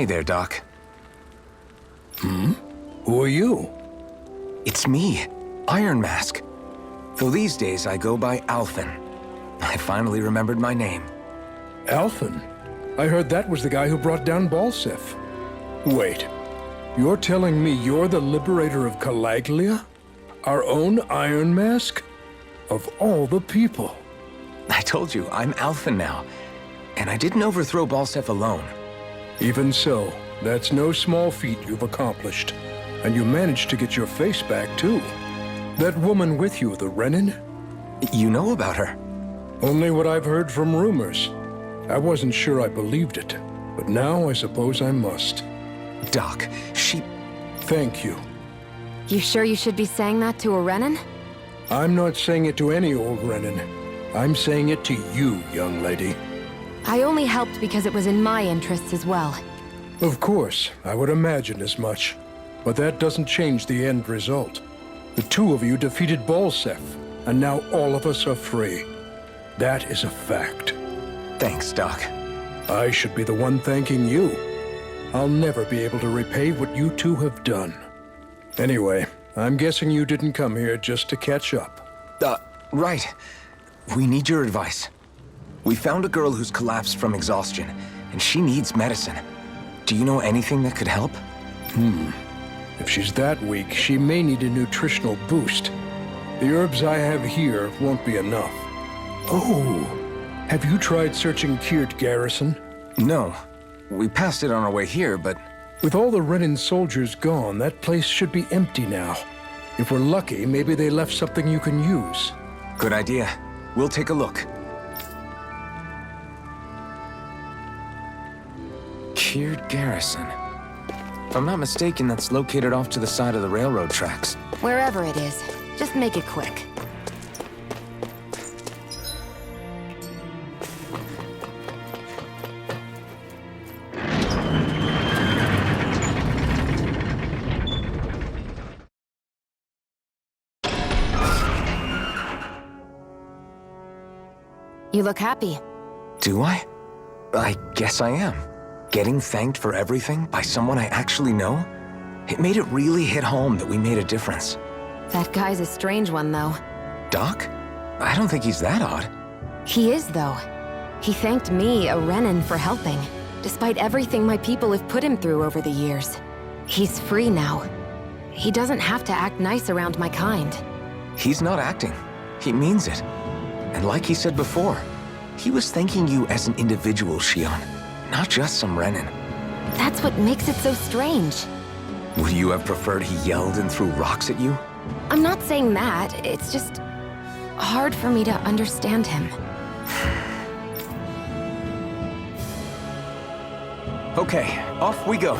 Hey there, Doc. Who are you? It's me, Iron Mask. Though these days I go by Alphen. I finally remembered my name. Alphen? I heard that was the guy who brought down Balseph. Wait, you're telling me you're the liberator of Calaglia? Our own Iron Mask? Of all the people. I told you, I'm Alphen now. And I didn't overthrow Balseph alone. Even so, that's no small feat you've accomplished. And you managed to get your face back, too. That woman with you, the Renin? You know about her? Only what I've heard from rumors. I wasn't sure I believed it, but now I suppose I must. Doc, she... Thank you. You sure you should be saying that to a Renin? I'm not saying it to any old Renin. I'm saying it to you, young lady. I only helped because it was in my interests as well. Of course, I would imagine as much. But that doesn't change the end result. The two of you defeated Balseph, and now all of us are free. That is a fact. Thanks, Doc. I should be the one thanking you. I'll never be able to repay what you two have done. Anyway, I'm guessing you didn't come here just to catch up. Right. We need your advice. We found a girl who's collapsed from exhaustion, and she needs medicine. Do you know anything that could help? If she's that weak, she may need a nutritional boost. The herbs I have here won't be enough. Oh, have you tried searching Kirt Garrison? No. We passed it on our way here, but... With all the Renin soldiers gone, that place should be empty now. If we're lucky, maybe they left something you can use. Good idea. We'll take a look. Kirt Garrison. If I'm not mistaken, that's located off to the side of the railroad tracks. Wherever it is, just make it quick. You look happy. Do I? I guess I am. Getting thanked for everything by someone I actually know? It made it really hit home that we made a difference. That guy's a strange one, though. Doc? I don't think he's that odd. He is, though. He thanked me, a Renin, for helping, despite everything my people have put him through over the years. He's free now. He doesn't have to act nice around my kind. He's not acting. He means it. And like he said before, he was thanking you as an individual, Shionne, not just some Renin. That's what makes it so strange. Would you have preferred he yelled and threw rocks at you? I'm not saying that. It's just hard for me to understand him. Okay, off we go.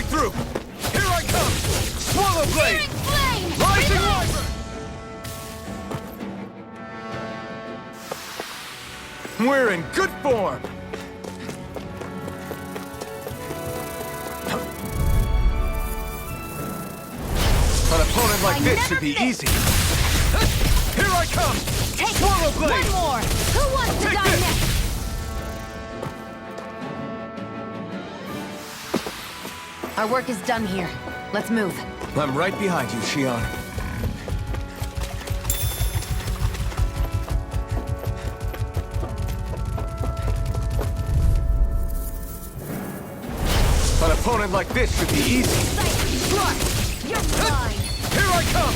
Through! Here I come! Swallow blade! Flame! Rising Wyvern! We're in good form! An opponent like this should be easy. Here I come! Take Swallow blade! one more! Who wants to Take die this! next? Our work is done here. Let's move. I'm right behind you, Shionne. An opponent like this should be easy. Strike! You're blind! Here I come!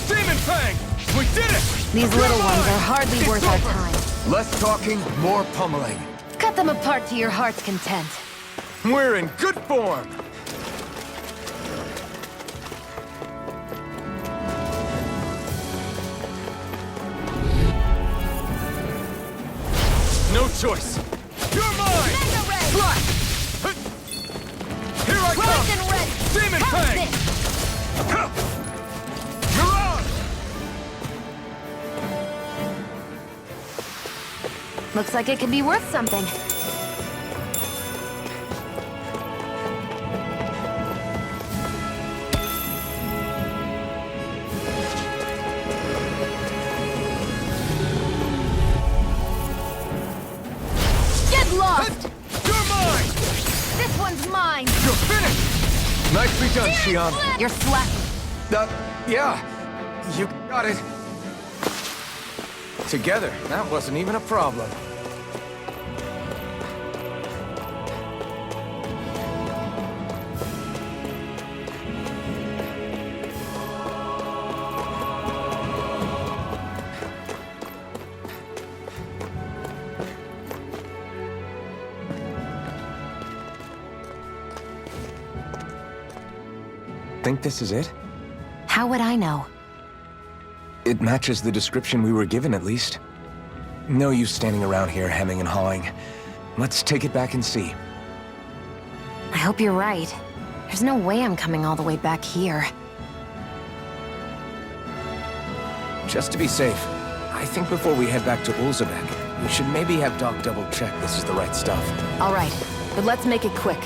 Demon Fang! We did it! These little ones are hardly It's worth our over. time. Less talking, more pummeling. Cut them apart to your heart's content. We're in good form! No choice! You're mine! Mega Ray! Slash! How's Fang! this? You're on! Looks like it could be worth something. Get lost! You're mine! This one's mine! You're finished! Nicely done, Shionne. You're slacking. Yeah. You got it. Together, that wasn't even a problem. Think this is it? How would I know? It matches the description we were given, at least. No use standing around here hemming and hawing. Let's take it back and see. I hope you're right. There's no way I'm coming all the way back here. Just to be safe, I think before we head back to Ulzabek, we should maybe have Doc double-check this is the right stuff. All right, but let's make it quick.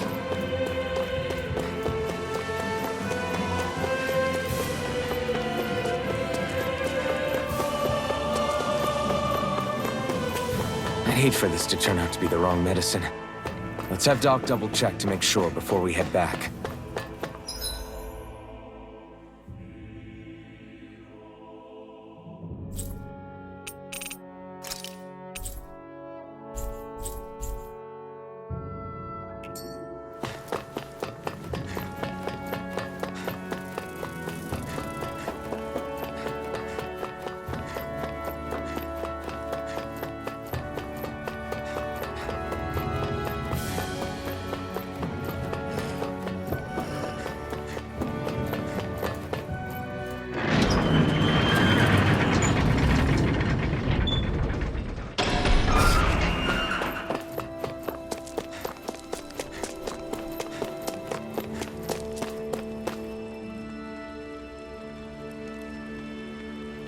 I'd hate for this to turn out to be the wrong medicine. Let's have Doc double-check to make sure before we head back.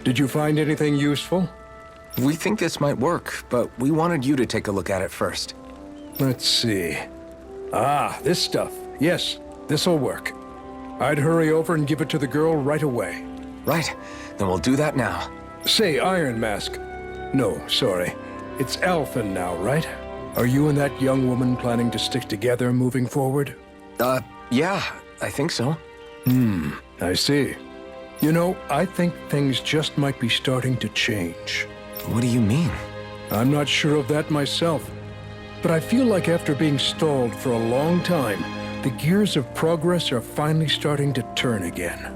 Did you find anything useful? We think this might work, but we wanted you to take a look at it first. Let's see. Ah, this stuff. Yes, this'll work. I'd hurry over and give it to the girl right away. Right, then we'll do that now. Say, Iron Mask. No, sorry. It's Alphen now, right? Are you and that young woman planning to stick together moving forward? Yeah, I think so. I see. You know, I think things just might be starting to change. What do you mean? I'm not sure of that myself, but I feel like after being stalled for a long time, the gears of progress are finally starting to turn again.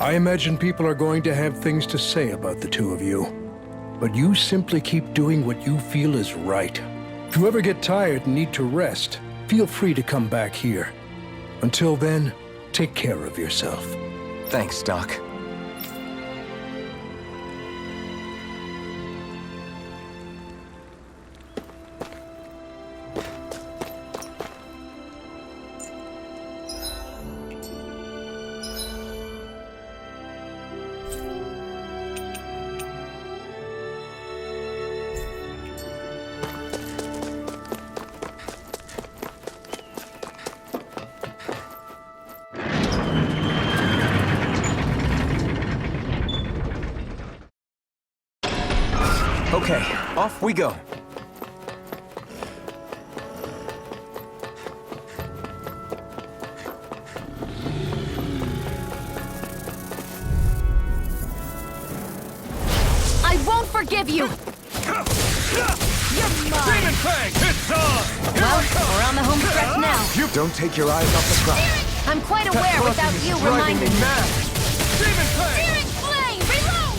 I imagine people are going to have things to say about the two of you, but you simply keep doing what you feel is right. If you ever get tired and need to rest, feel free to come back here. Until then, take care of yourself. Thanks, Doc. Okay, off we go. I won't forgive you! You're mine! Demon Fang, it's on! Here Well, I come! we're on the home stretch now. You don't take your eyes off the prize. I'm quite aware without you driving reminding me me. mad. Demon Fang! Spirit Flame, reload!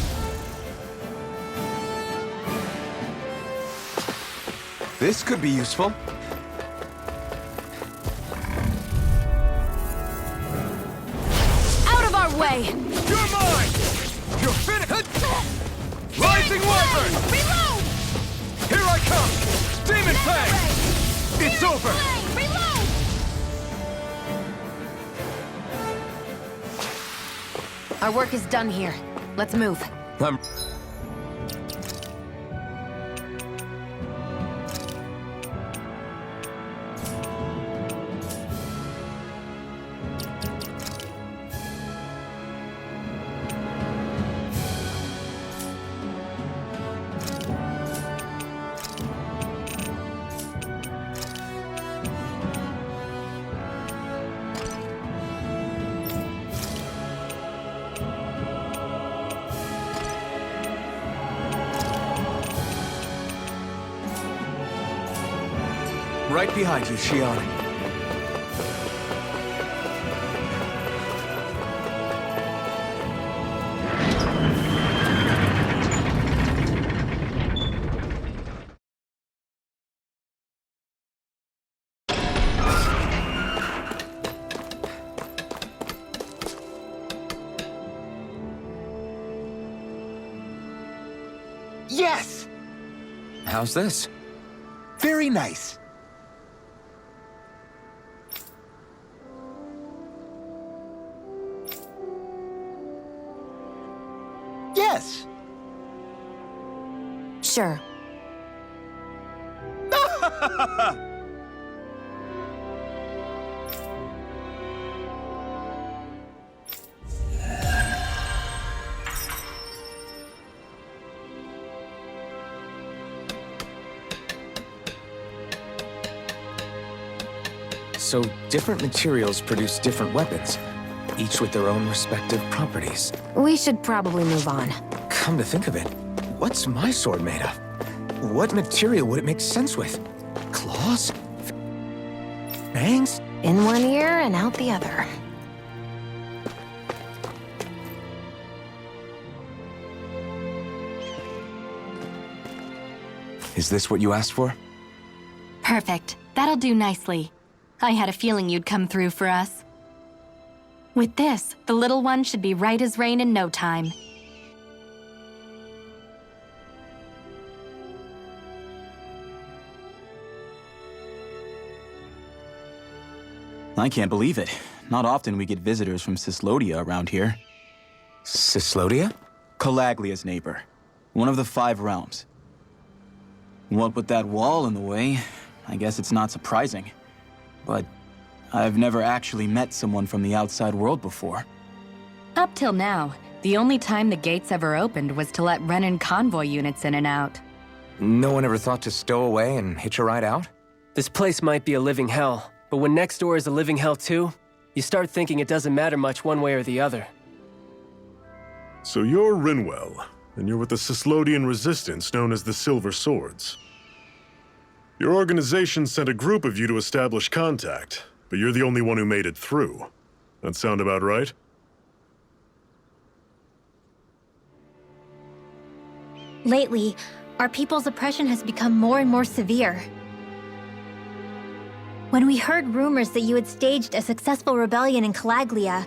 This could be useful. Out of our way! You're mine! You're finished! Rising Wyvern! Reload! Here I come! Demon Fang! It's over! Flame, reload! Our work is done here. Let's move. Right behind you, Shionne. Yes! How's this? Very nice. Yes! Sure. So, different materials produce different weapons, each with their own respective properties. We should probably move on. Come to think of it, what's my sword made of? What material would it make sense with? Claws? Fangs? In one ear and out the other. Is this what you asked for? Perfect. That'll do nicely. I had a feeling you'd come through for us. With this, the little one should be right as rain in no time. I can't believe it. Not often we get visitors from Cyslodia around here. Cyslodia? Calaglia's neighbor. One of the 5 realms. What with that wall in the way, I guess it's not surprising. But I've never actually met someone from the outside world before. Up till now, the only time the gates ever opened was to let Renan convoy units in and out. No one ever thought to stow away and hitch a ride out? This place might be a living hell, but when next door is a living hell too, you start thinking it doesn't matter much one way or the other. So you're Rinwell, and you're with the Cyslodian resistance known as the Silver Swords. Your organization sent a group of you to establish contact, but you're the only one who made it through. That sound about right? Lately, our people's oppression has become more and more severe. When we heard rumors that you had staged a successful rebellion in Calaglia,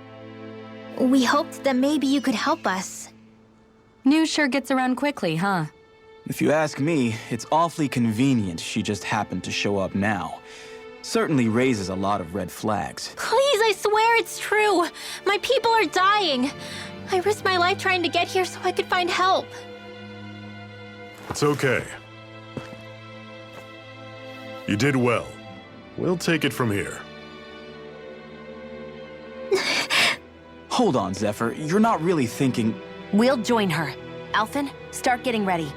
we hoped that maybe you could help us. News sure gets around quickly, huh? If you ask me, it's awfully convenient she just happened to show up now. Certainly raises a lot of red flags. Please, I swear it's true! My people are dying! I risked my life trying to get here so I could find help. It's okay. You did well. We'll take it from here. Hold on, Zephyr. You're not really thinking... We'll join her. Alphen, start getting ready.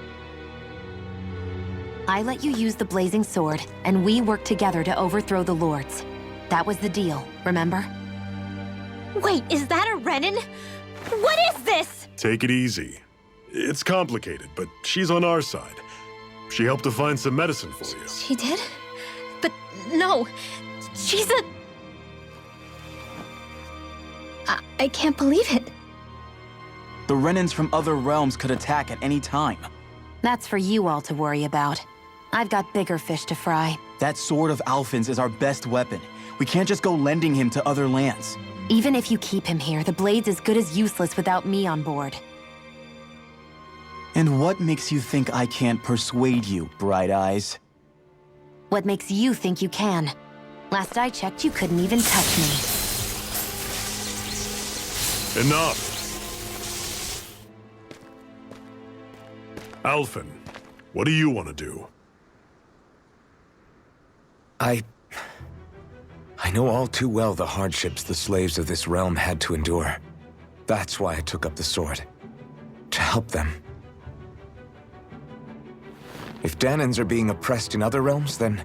I let you use the blazing sword, and we worked together to overthrow the lords. That was the deal, remember? Wait, is that a Renan? What is this? Take it easy. It's complicated, but she's on our side. She helped to find some medicine for you. She did? But no, she's a... I can't believe it. The Renans from other realms could attack at any time. That's for you all to worry about. I've got bigger fish to fry. That sword of Alphen's is our best weapon. We can't just go lending him to other lands. Even if you keep him here, the blade's as good as useless without me on board. And what makes you think I can't persuade you, Bright Eyes? What makes you think you can? Last I checked, you couldn't even touch me. Enough! Alphen, what do you want to do? I know all too well the hardships the slaves of this realm had to endure. That's why I took up the sword. To help them. If Danans are being oppressed in other realms, then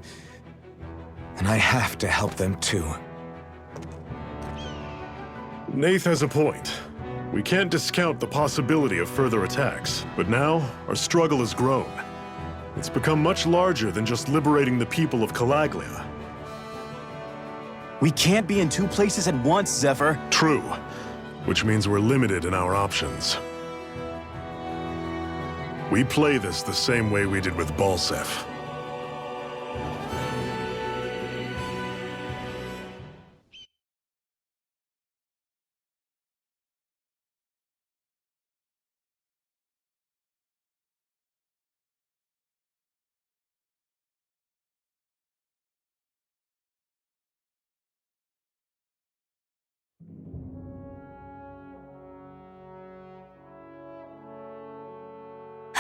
I have to help them too. Nath has a point. We can't discount the possibility of further attacks, but now our struggle has grown. It's become much larger than just liberating the people of Calaglia. We can't be in two places at once, Zephyr. True, which means we're limited in our options. We play this the same way we did with Balseph.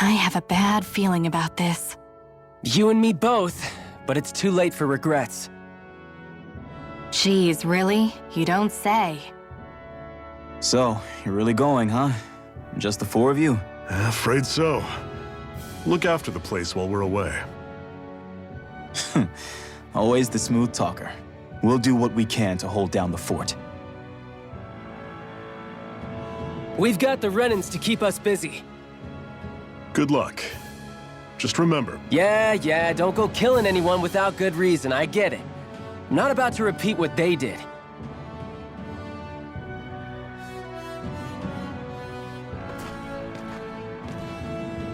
I have a bad feeling about this. You and me both, but it's too late for regrets. Geez, really? You don't say. So, you're really going, huh? Just the four of you? Afraid so. Look after the place while we're away. Always the smooth talker. We'll do what we can to hold down the fort. We've got the Renans to keep us busy. Good luck. Just remember. Yeah, don't go killing anyone without good reason, I get it. I'm not about to repeat what they did.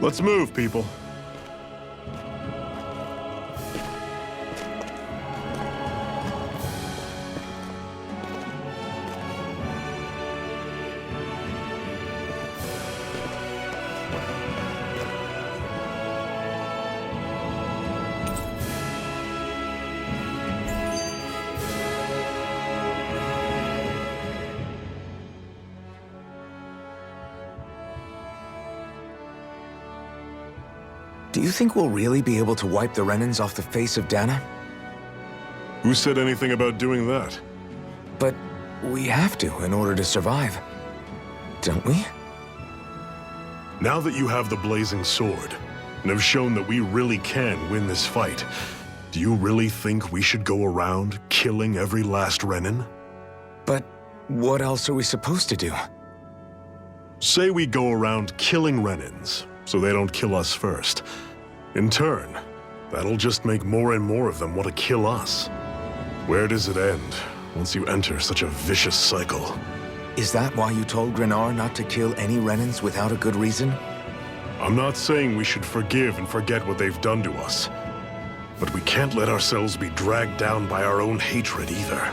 Let's move, people. Do you think we'll really be able to wipe the Renans off the face of Dana? Who said anything about doing that? But we have to in order to survive. Don't we? Now that you have the blazing sword, and have shown that we really can win this fight, do you really think we should go around killing every last Renan? But what else are we supposed to do? Say we go around killing Renans, so they don't kill us first. In turn, that'll just make more and more of them want to kill us. Where does it end once you enter such a vicious cycle? Is that why you told Grenar not to kill any Renans without a good reason? I'm not saying we should forgive and forget what they've done to us, but we can't let ourselves be dragged down by our own hatred either.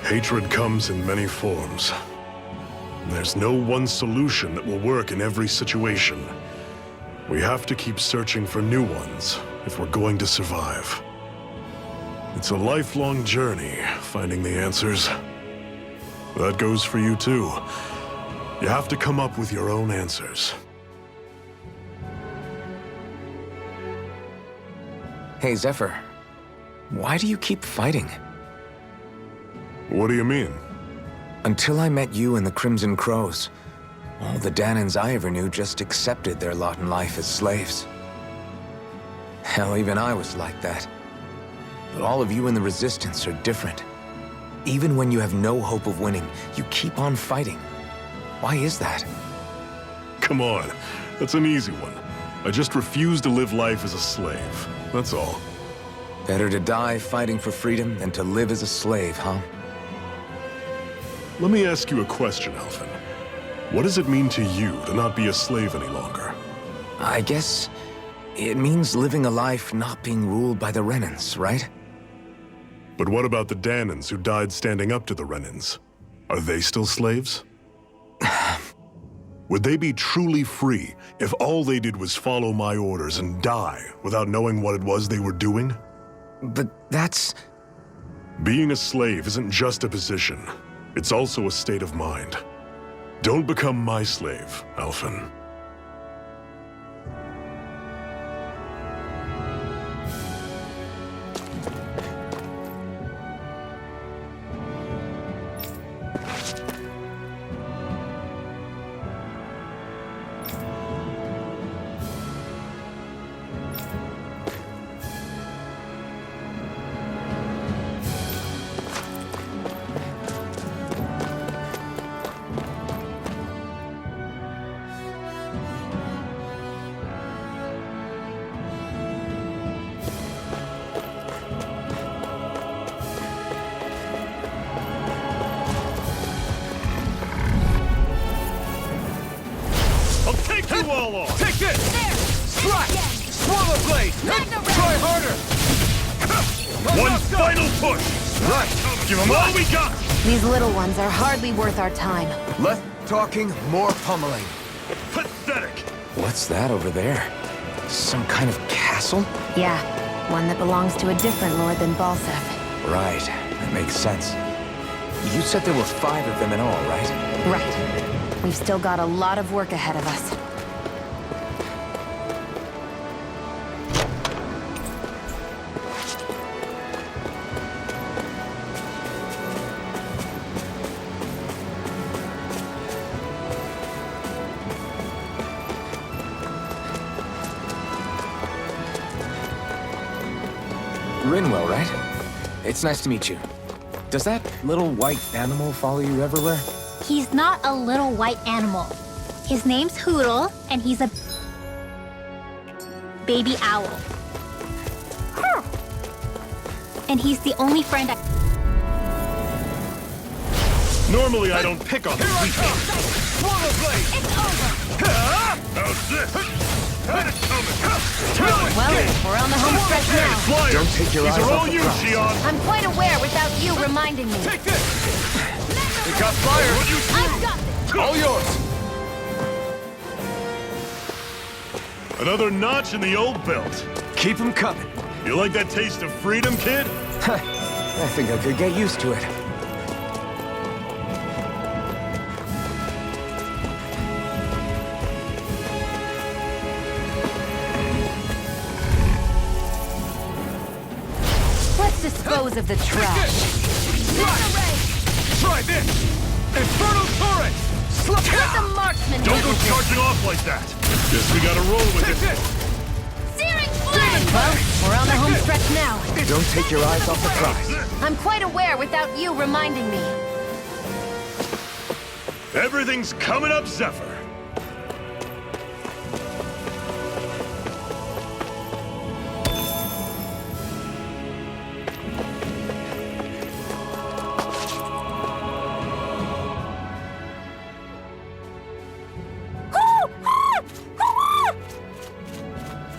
Hatred comes in many forms. There's no one solution that will work in every situation. We have to keep searching for new ones if we're going to survive. It's a lifelong journey, finding the answers. That goes for you too. You have to come up with your own answers. Hey, Zephyr. Why do you keep fighting? What do you mean? Until I met you and the Crimson Crows, all the Danans I ever knew just accepted their lot in life as slaves. Hell, even I was like that. But all of you in the Resistance are different. Even when you have no hope of winning, you keep on fighting. Why is that? Come on, that's an easy one. I just refuse to live life as a slave, that's all. Better to die fighting for freedom than to live as a slave, huh? Let me ask you a question, Alphen. What does it mean to you to not be a slave any longer? I guess it means living a life not being ruled by the Renans, right? But what about the Danans who died standing up to the Renans? Are they still slaves? Would they be truly free if all they did was follow my orders and die without knowing what it was they were doing? But that's... Being a slave isn't just a position. It's also a state of mind. Don't become my slave, Alphen. you all off! Take this! Slash! Swallow blade! Try harder! One final push! Right! Give them all we got! These little ones are hardly worth our time. Less talking, more pummeling. Pathetic! What's that over there? Some kind of castle? Yeah, one that belongs to a different lord than Balseph. Right, that makes sense. You said there were 5 of them in all, right? Right. We've still got a lot of work ahead of us. Rinwell, right? It's nice to meet you. Does that little white animal follow you everywhere? He's not a little white animal. His name's Hootle, and he's a baby owl. And he's the only friend I... Normally I don't pick on the weak. Swallow blade! It's over! How's this? Well, we're on the home stretch now. Flyers! Don't take your These eyes are off all the you, prize. Shionne! I'm quite aware without you reminding me. Take this! It got fire! I've got this! All yours! Another notch in the old belt. Keep them coming. You like that taste of freedom, kid? I think I could get used to it. Let's dispose of the trash. Try this! Infernal turret! Let the marksman Don't handle go this. charging off like that. Guess we gotta roll with Take it. this! Searing flame! Well, we're on the home stretch now. Don't take your eyes off the prize. I'm quite aware without you reminding me. Everything's coming up, Zephyr.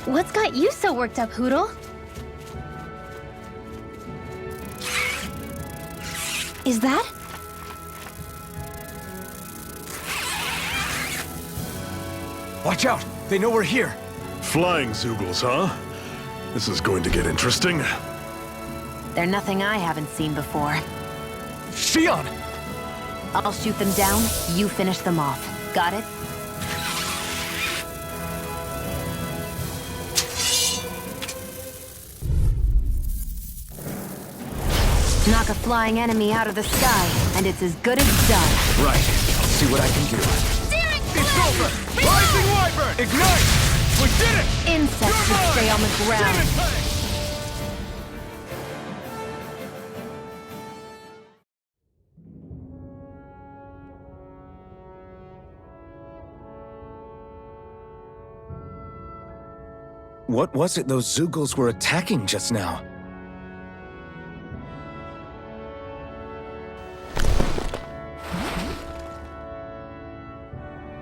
What's got you so worked up, Hootle? Is that? Watch out! They know we're here. Flying Zoogles, huh? This is going to get interesting. They're nothing I haven't seen before. Shionne! I'll shoot them down, you finish them off. Got it? Knock a flying enemy out of the sky, and it's as good as done. Right. I'll see what I can do. Searing It's flame! over! Rising Wyvern! Ignite! We did it! Insects should stay on the ground. What was it those Zoogles were attacking just now?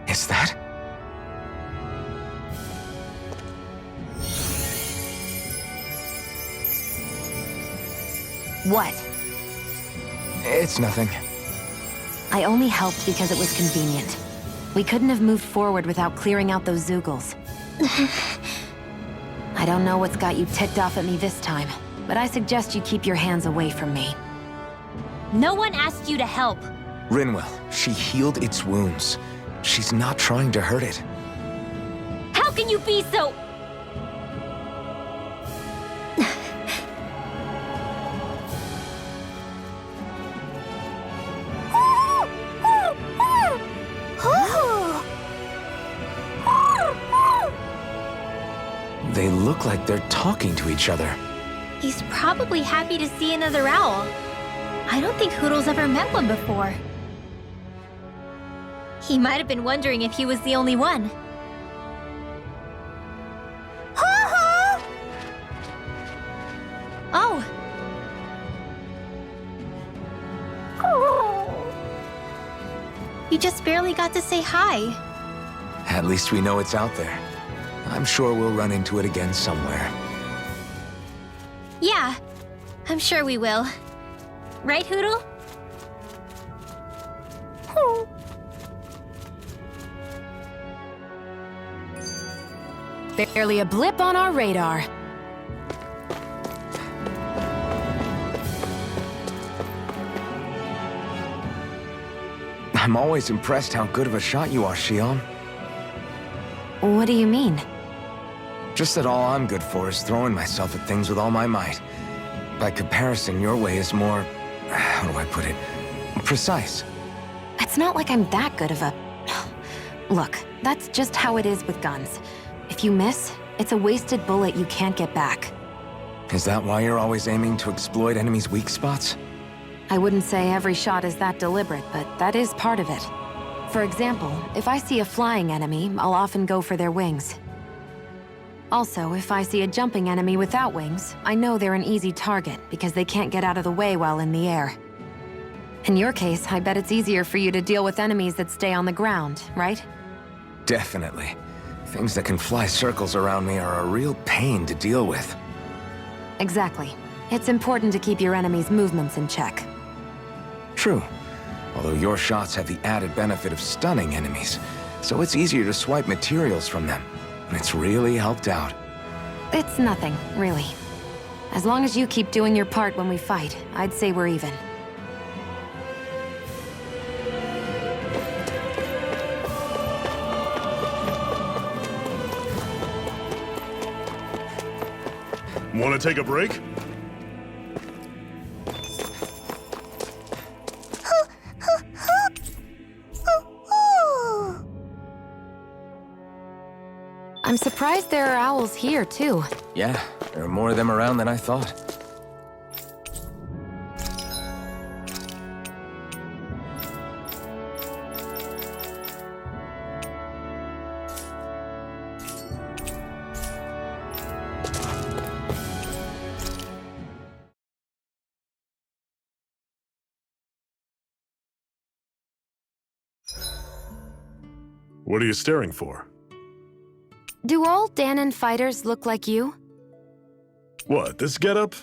Is that? What? It's nothing. I only helped because it was convenient. We couldn't have moved forward without clearing out those Zoogles. I don't know what's got you ticked off at me this time, but I suggest you keep your hands away from me. No one asked you to help. Rinwell, she healed its wounds. She's not trying to hurt it. How can you be so... They look like they're talking to each other. He's probably happy to see another owl. I don't think Hootle's ever met one before. He might have been wondering if he was the only one. Oh. You just barely got to say hi. At least we know it's out there. I'm sure we'll run into it again somewhere. Yeah, I'm sure we will. Right, Hootle? Barely a blip on our radar. I'm always impressed how good of a shot you are, Shionne. What do you mean? Just that all I'm good for is throwing myself at things with all my might. By comparison, your way is more... how do I put it? Precise. It's not like I'm that good of a... Look, that's just how it is with guns. If you miss, it's a wasted bullet you can't get back. Is that why you're always aiming to exploit enemies' weak spots? I wouldn't say every shot is that deliberate, but that is part of it. For example, if I see a flying enemy, I'll often go for their wings. Also, if I see a jumping enemy without wings, I know they're an easy target because they can't get out of the way while in the air. In your case, I bet it's easier for you to deal with enemies that stay on the ground, right? Definitely. Things that can fly circles around me are a real pain to deal with. Exactly. It's important to keep your enemy's movements in check. True. Although your shots have the added benefit of stunning enemies, so it's easier to swipe materials from them. It's really helped out. It's nothing, really. As long as you keep doing your part when we fight, I'd say we're even. Want to take a break? I'm surprised there are owls here, too. Yeah, there are more of them around than I thought. What are you staring for? Do all Dahnan fighters look like you? What, this getup?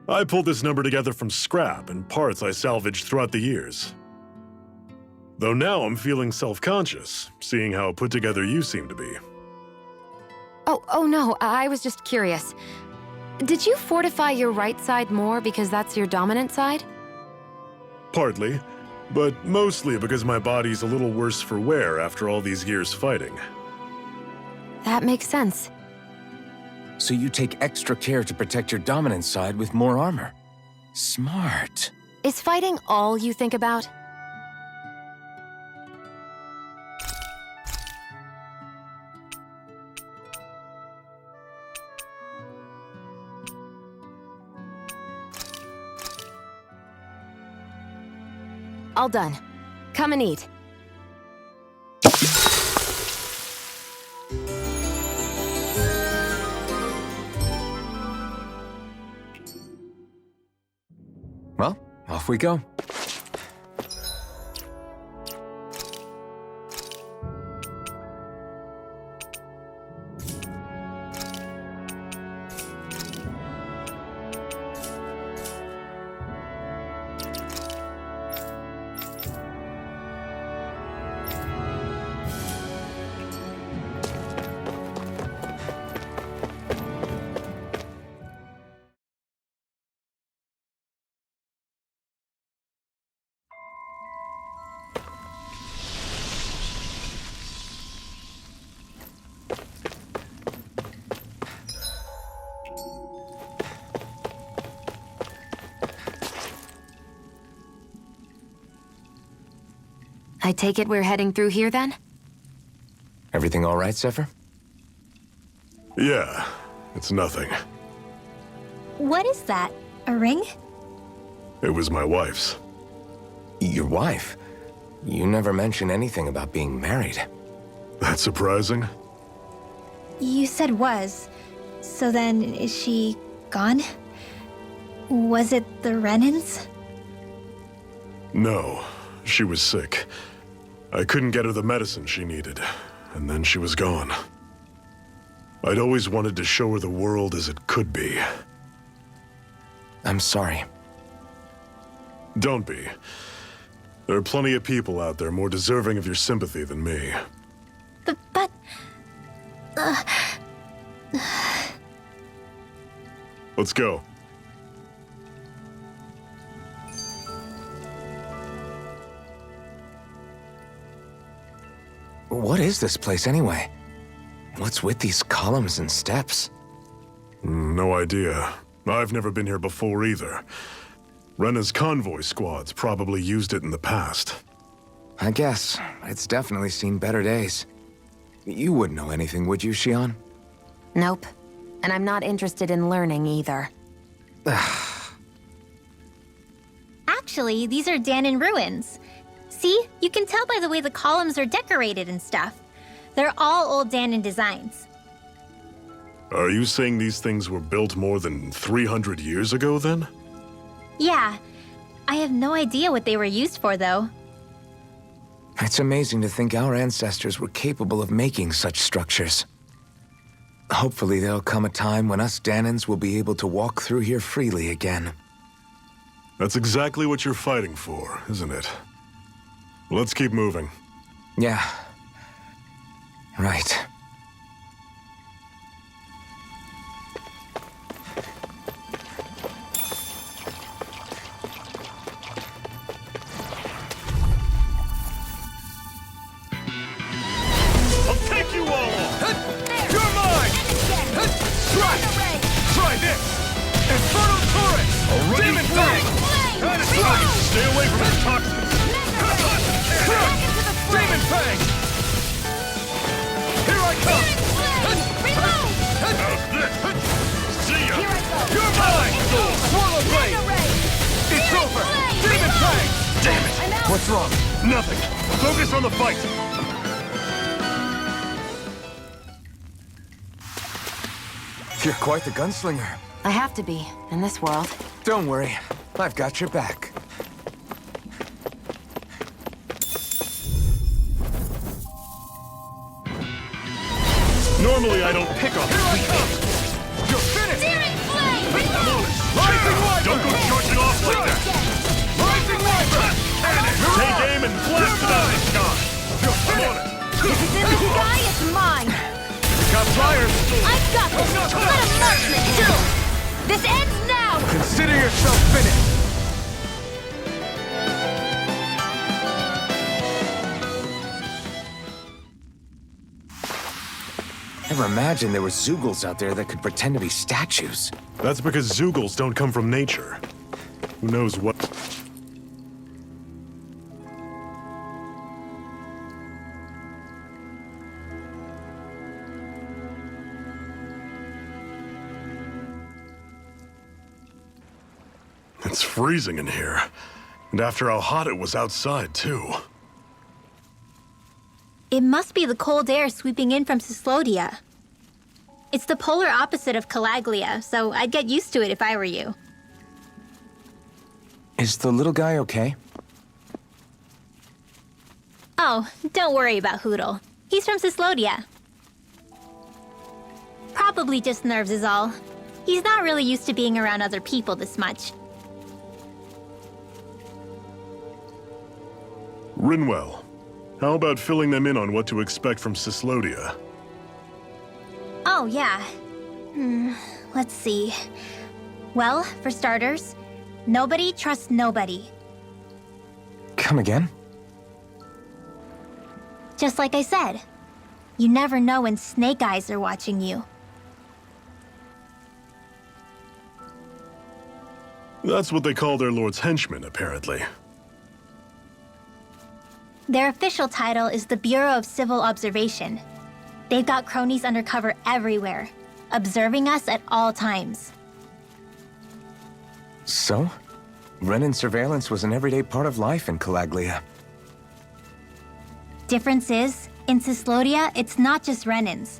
I pulled this number together from scrap and parts I salvaged throughout the years. Though now I'm feeling self-conscious, seeing how put together you seem to be. Oh no, I was just curious. Did you fortify your right side more because that's your dominant side? Partly, but mostly because my body's a little worse for wear after all these years fighting. That makes sense. So you take extra care to protect your dominant side with more armor. Smart. Is fighting all you think about? All done. Come and eat. Well, off we go. I take it we're heading through here then? Everything all right, Zephyr? Yeah, it's nothing. What is that? A ring? It was my wife's. Your wife? You never mentioned anything about being married. That's surprising. You said was. So then, is she gone? Was it the Renans? No, she was sick. I couldn't get her the medicine she needed. and then she was gone. I'd always wanted to show her the world as it could be. I'm sorry. Don't be. There are plenty of people out there more deserving of your sympathy than me. But... Let's go. What is this place anyway? What's with these columns and steps? No idea. I've never been here before either. Rena's convoy squads probably used it in the past. I guess. It's definitely seen better days. You wouldn't know anything, would you, Shionne? Nope. And I'm not interested in learning either. Actually, these are Danon ruins. See? You can tell by the way the columns are decorated and stuff. They're all old Danon designs. Are you saying these things were built more than 300 years ago, then? Yeah. I have no idea what they were used for, though. It's amazing to think our ancestors were capable of making such structures. Hopefully there'll come a time when us Danons will be able to walk through here freely again. That's exactly what you're fighting for, isn't it? Let's keep moving. Yeah. Right. I'll take you all on! You're mine! Try this! Infernal Torrent! Demon Fang! That's right! Stay away from his toxins! Demon Fang! Here I come! How's this? See ya! You're mine! Swallow Blade! It's over! Demon Fang! Damn it! What's wrong? Nothing! Focus on the fight! You're quite the gunslinger. I have to be, in this world. Don't worry. I've got your back. Normally I don't pick on Here I weak come! people. You're finished! I'm on it! Rising Wyvern! Don't go charging off like that! Rising Wyvern! Take aim and blast it out of the sky! I'm on it! If it's in the sky, it's mine! Got flyers! I've got this! Let him marksman do! This ends now! Consider yourself finished! Never imagined there were Zeugles out there that could pretend to be statues. That's because Zeugles don't come from nature. Who knows what... It's freezing in here. And after how hot it was outside, too. It must be the cold air sweeping in from Cyslodia. It's the polar opposite of Calaglia, so I'd get used to it if I were you. Is the little guy okay? Oh, don't worry about Hootle. He's from Cyslodia. Probably just nerves is all. He's not really used to being around other people this much. Rinwell, how about filling them in on what to expect from Cyslodia? Oh, yeah. Let's see. Well, for starters, nobody trusts nobody. Come again? Just like I said, you never know when snake eyes are watching you. That's what they call their lord's henchmen, apparently. Their official title is the Bureau of Civil Observation. They've got cronies undercover everywhere, observing us at all times. So? Renin surveillance was an everyday part of life in Calaglia. Difference is, in Cyslodia, it's not just Renins.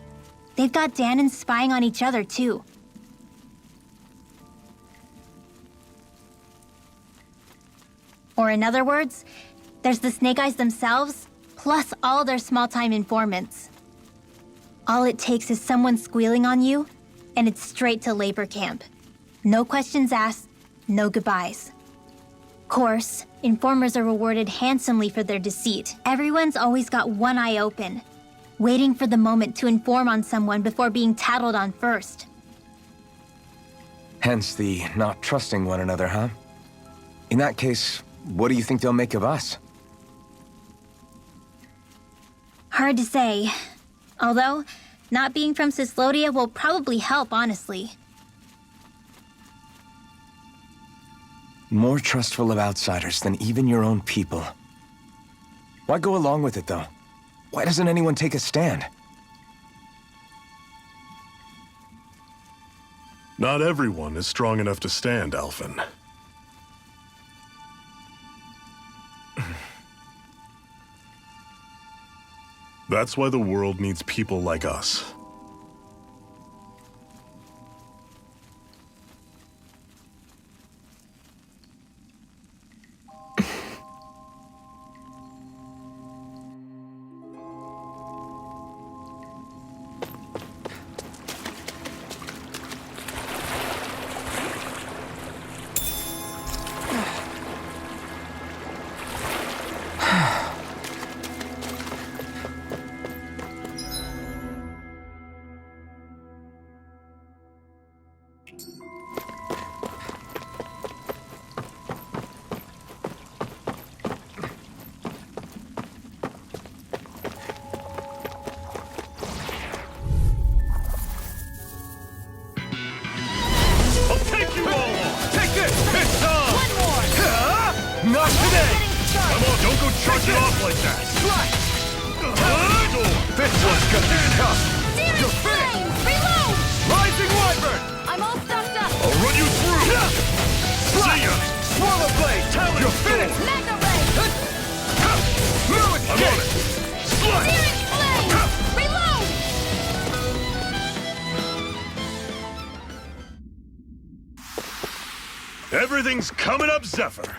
They've got Danons spying on each other, too. Or in other words, there's the Snake Eyes themselves, plus all their small-time informants. All it takes is someone squealing on you, and it's straight to labor camp. No questions asked, no goodbyes. Course, informers are rewarded handsomely for their deceit. Everyone's always got one eye open, waiting for the moment to inform on someone before being tattled on first. Hence the not trusting one another, huh? In that case, what do you think they'll make of us? Hard to say. Although, not being from Cyslodia will probably help, honestly. More trustful of outsiders than even your own people. Why go along with it, though? Why doesn't anyone take a stand? Not everyone is strong enough to stand, Alphen. That's why the world needs people like us. Not today! Come on, don't go charging off like that! Slash! This one's gonna be tough! You're finished! Reload! Rising Wyvern! I'm all stuffed up! I'll run you through! See ya! Swallow Blade! You're finished! Mega Ray! No I'm on escape! it! Slash! Searing Flame! Reload! Everything's coming up, Zephyr!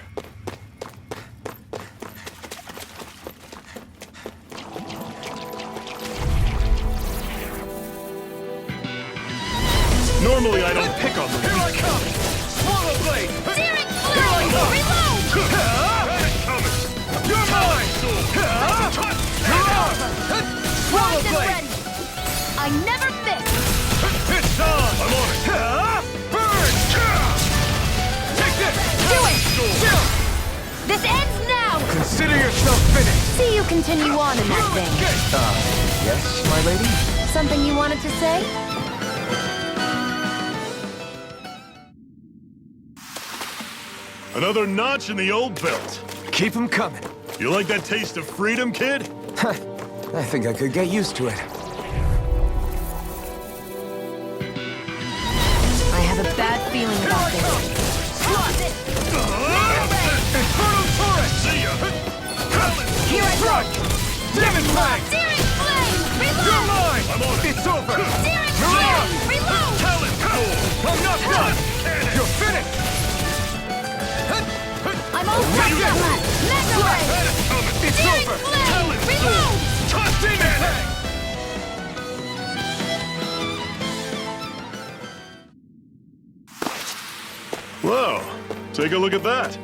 Normally I don't pick on the Here I weak. come! Swallow Blade! Searing Here I Flame! come! Reload! You're mine! You're on! Swallow Primed and Blade! ready! I never miss! It's on! I'm on it! Burn! Take this! Do it! This ends now! Consider yourself finished! See you continue on in that No vein. escape! Yes, my lady? Something you wanted to say? Another notch in the old belt. Keep 'em coming. You like that taste of freedom, kid? I think I could get used to it. I have a bad feeling about this. Inferno Torrent! See ya! Here I go! Demon Flag! Searing Flame! You're Reload! mine! I'm on it! It's over! Searing You're on! Flame! Reload! Talent Goal! I'm not done! You're finished! I'm all stuffed up! Mega Ray! It's Searing over! Flame! Reload! Demon Flag! Whoa, take a look at that.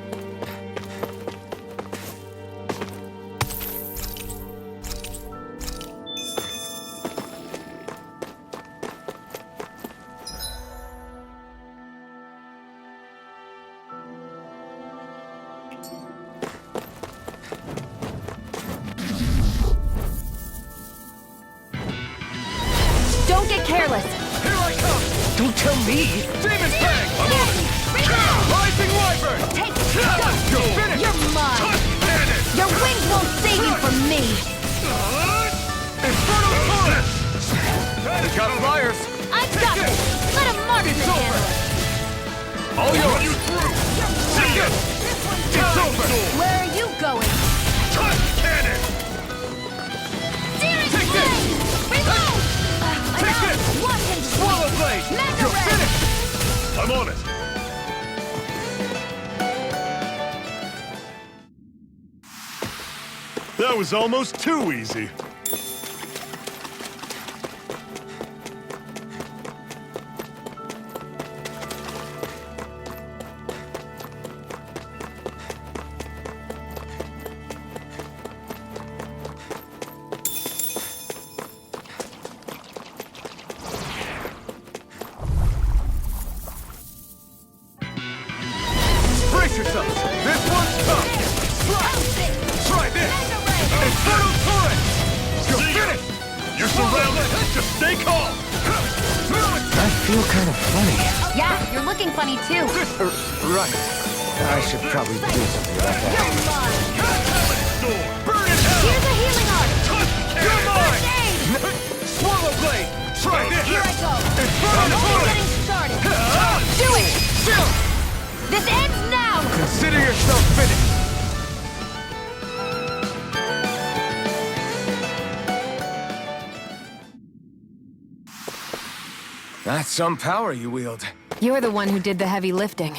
Don't get careless. Here I come! Don't tell me! Demon Fang! I'm on it! Rising Wyvern! Take You're finished! You're mine! Cannon! Your wings won't save you from me! Inferno Torrent! Got flyers! I've got it! Let a marksman It's over. handle it! All yours! You through! See ya! It's over! Where are you going? Cannon! Searing Take this. Flame! Reload! I'm Take out! this. Watch him Swallow Blade! Mega You're Ray! finished! I'm on it. That was almost too easy. Stay calm! I feel kind of funny. Yeah, you're looking funny too. Right. I should probably do something about that. Burn it hell! Here's a healing art. You're mine! First aid. Swallow blade! Try this! Here I go. Infernal I'm Torrent! getting started. Do it. Still! This ends now. Consider yourself finished. That's some power you wield. You're the one who did the heavy lifting.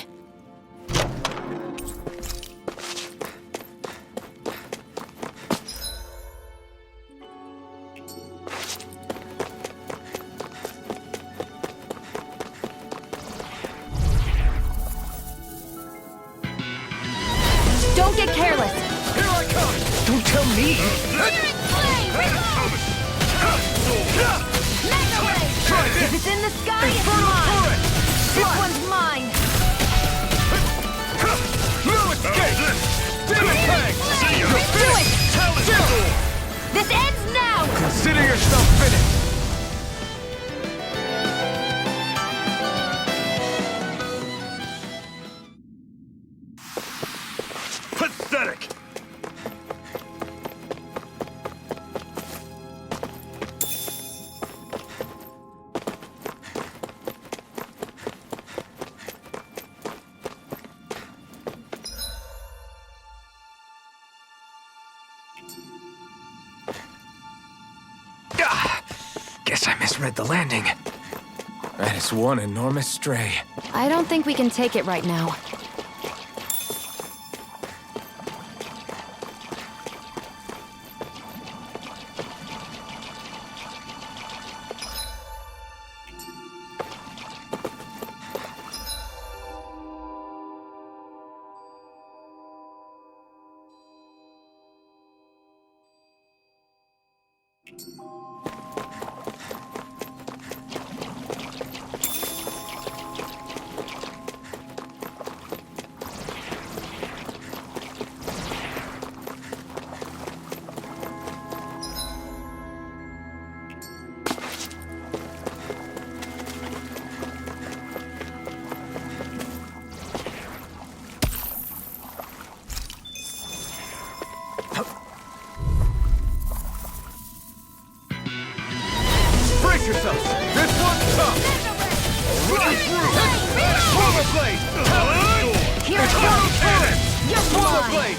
Don't get careless. Here I come! Don't tell me. Try this! If it's in the sky, it's Infernal mine. Torrent! This one's mine. No escape! Demon Fang! See ya! Do it. Talon Sword! This ends now. Consider yourself finished. Pathetic! Guess I misread the landing. That is one enormous stray. I don't think we can take it right now. Brace yourselves! This one's tough! Running through! Swallow blade! Talon Sword! Here it Infernal comes. Cannon! You're Swallow mine. blade!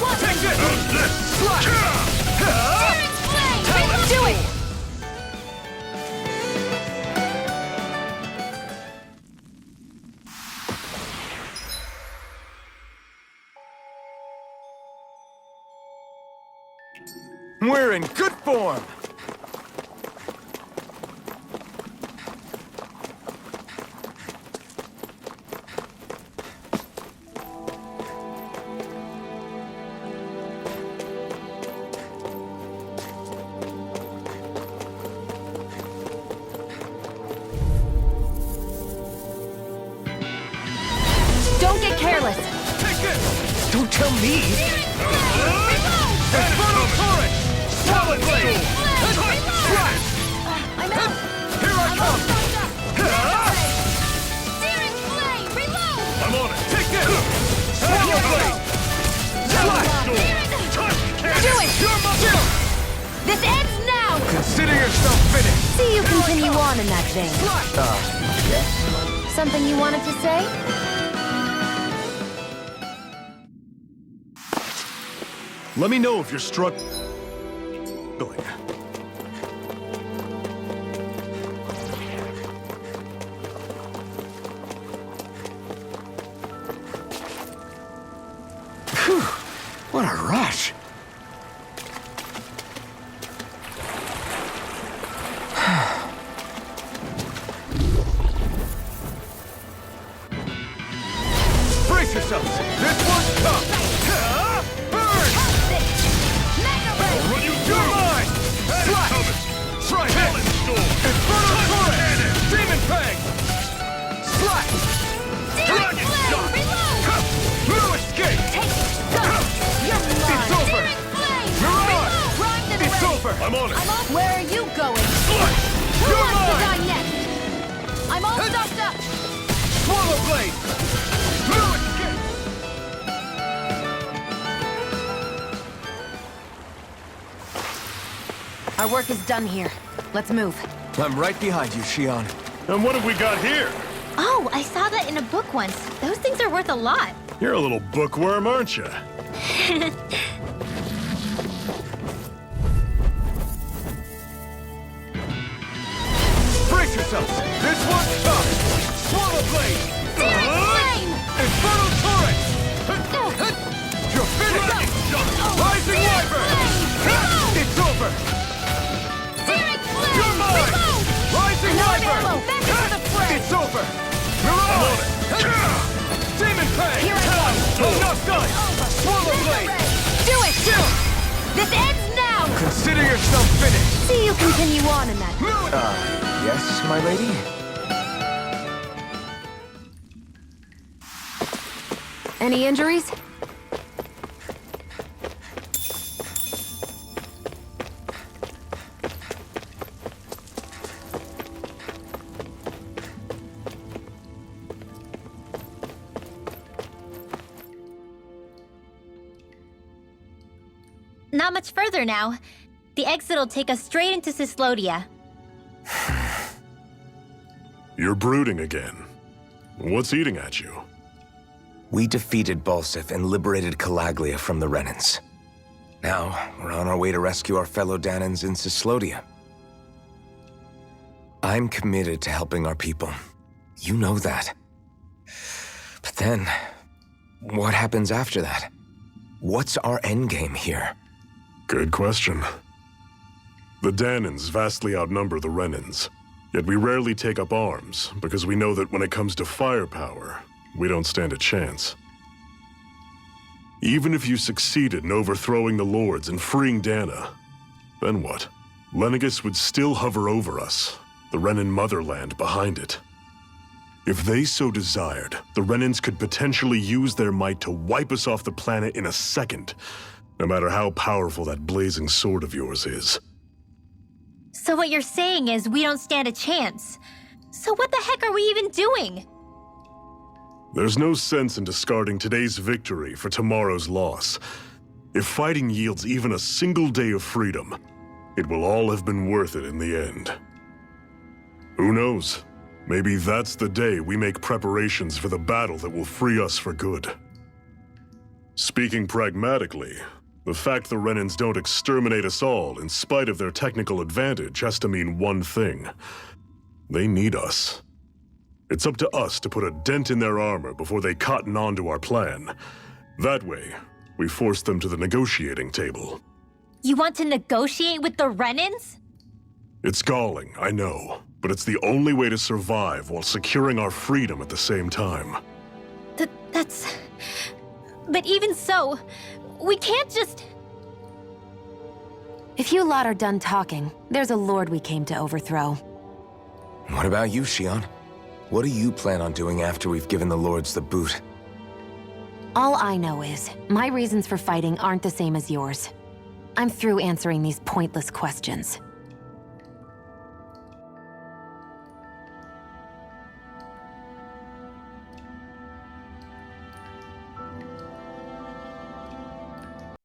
What? Take this! Slash! Talon Do it. Sword! We're in good form. Don't get careless. Take this! Don't tell me. Infernal Torrent! Talon blade! Slash! I'm out. Here I come! Searing flame. Reload. I'm on it! Take this! Swallow blade! Slash! Touch cannon! Do it. You're my shield! This ends now. Consider yourself finished. See you continue on in that vein. Yes? Something you wanted to say? Let me know if you're struggling. Phew, what a rush. Brace yourselves! This one's tough! Burn! Run you through! You're mine! Slash! Try this! Infernal Torrent! Demon Fang! Slash! Dragon Shot! No escape! It's over! You're on! It's over! I'm on it! Where are you going? Who wants to die next? I'm all stuffed up! Swallow blade! Lewis kick! Our work is done here. Let's move. I'm right behind you, Shionne. And what have we got here? Oh, I saw that in a book once. Those things are worth a lot. You're a little bookworm, aren't you? Brace yourselves! This one's tough! Swallow blade! Flame! Infernal torrent! You're finished! Rising wyvern! It's over! Searing flame! You're mine! Reload! Rising Load wyvern! ammo! Back into the fray! It's over! Mirage! Demon Fang! Here I come! I'm not done! Swallow blade! Do it! This ends now! Consider yourself finished! See you continue on in that. Yes, my lady? Any injuries? Not much further now. The exit'll take us straight into Cyslodia. You're brooding again. What's eating at you? We defeated Balseph and liberated Calaglia from the Renans. Now, we're on our way to rescue our fellow Danans in Cyslodia. I'm committed to helping our people. You know that. But then, what happens after that? What's our endgame here? Good question. The Danans vastly outnumber the Renans, yet we rarely take up arms because we know that when it comes to firepower, we don't stand a chance. Even if you succeeded in overthrowing the Lords and freeing Dana, then what? Lenegis would still hover over us, the Renan motherland behind it. If they so desired, the Renans could potentially use their might to wipe us off the planet in a second, no matter how powerful that blazing sword of yours is. So what you're saying is we don't stand a chance. So what the heck are we even doing? There's no sense in discarding today's victory for tomorrow's loss. If fighting yields even a single day of freedom, it will all have been worth it in the end. Who knows? Maybe that's the day we make preparations for the battle that will free us for good. Speaking pragmatically, the fact the Renans don't exterminate us all in spite of their technical advantage has to mean one thing. They need us. It's up to us to put a dent in their armor before they cotton on to our plan. That way, we force them to the negotiating table. You want to negotiate with the Renans? It's galling, I know, but it's the only way to survive while securing our freedom at the same time. That's... But even so, we can't just... If you lot are done talking, there's a lord we came to overthrow. What about you, Shionne? What do you plan on doing after we've given the Lords the boot? All I know is, my reasons for fighting aren't the same as yours. I'm through answering these pointless questions.